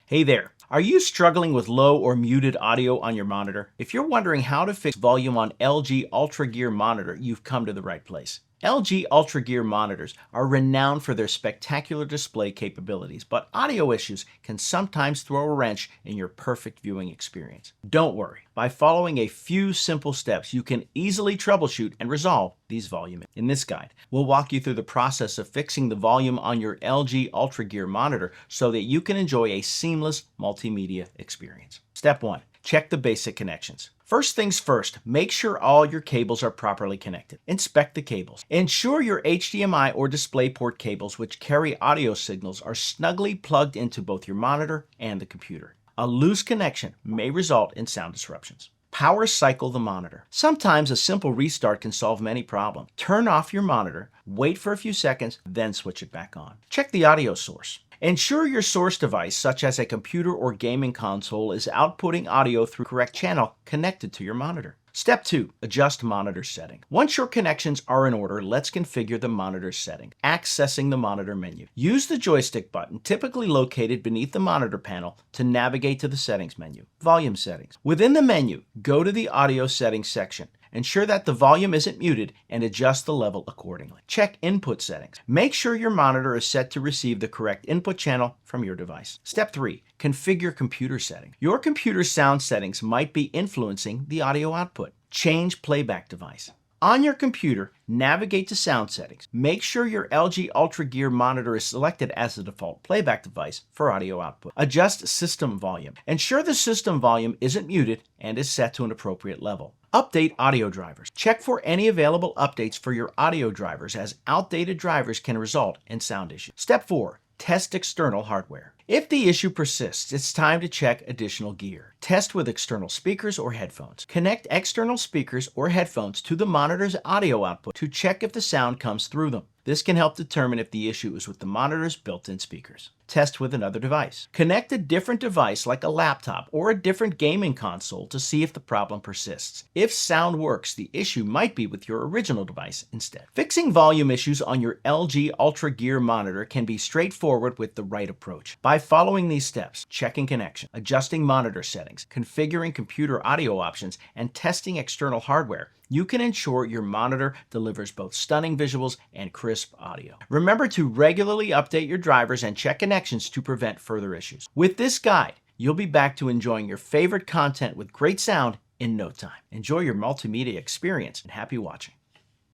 Hey there. Are you struggling with low or muted audio on your monitor? If you're wondering how to fix volume on LG Ultra Gear monitor, you've come to the right place. LG Ultra Gear monitors are renowned for their spectacular display capabilities, but audio issues can sometimes throw a wrench in your perfect viewing experience. Don't worry. By following a few simple steps, you can easily troubleshoot and resolve these volume issues. In this guide, we'll walk you through the process of fixing the volume on your LG Ultra Gear monitor so that you can enjoy a seamless multimedia experience. Step 1. Check the basic connections. First things first, make sure all your cables are properly connected. Inspect the cables. Ensure your HDMI or DisplayPort cables, which carry audio signals, are snugly plugged into both your monitor and the computer. A loose connection may result in sound disruptions. Power cycle the monitor. Sometimes a simple restart can solve many problems. Turn off your monitor, wait for a few seconds, then switch it back on. Check the audio source. Ensure your source device, such as a computer or gaming console, is outputting audio through the correct channel connected to your monitor. Step 2. Adjust monitor setting. Once your connections are in order, let's configure the monitor setting. Accessing the monitor menu. Use the joystick button, typically located beneath the monitor panel, to navigate to the settings menu. Volume settings. Within the menu, go to the audio settings section. Ensure that the volume isn't muted and adjust the level accordingly. Check input settings. Make sure your monitor is set to receive the correct input channel from your device. Step 3. Configure computer settings. Your computer's sound settings might be influencing the audio output. Change playback device. On your computer, navigate to sound settings. Make sure your LG Ultra Gear monitor is selected as the default playback device for audio output. Adjust system volume. Ensure the system volume isn't muted and is set to an appropriate level. Update audio drivers. Check for any available updates for your audio drivers, as outdated drivers can result in sound issues. Step 4. Test external hardware. If the issue persists, it's time to check additional gear. Test with external speakers or headphones. Connect external speakers or headphones to the monitor's audio output to check if the sound comes through them. This can help determine if the issue is with the monitor's built-in speakers. Test with another device. Connect a different device like a laptop or a different gaming console to see if the problem persists. If sound works, the issue might be with your original device instead. Fixing volume issues on your LG Ultra Gear monitor can be straightforward with the right approach. By following these steps, checking connection, adjusting monitor settings, configuring computer audio options, and testing external hardware, you can ensure your monitor delivers both stunning visuals and crisp audio. Remember to regularly update your drivers and check connections to prevent further issues. With this guide, you'll be back to enjoying your favorite content with great sound in no time. Enjoy your multimedia experience and happy watching.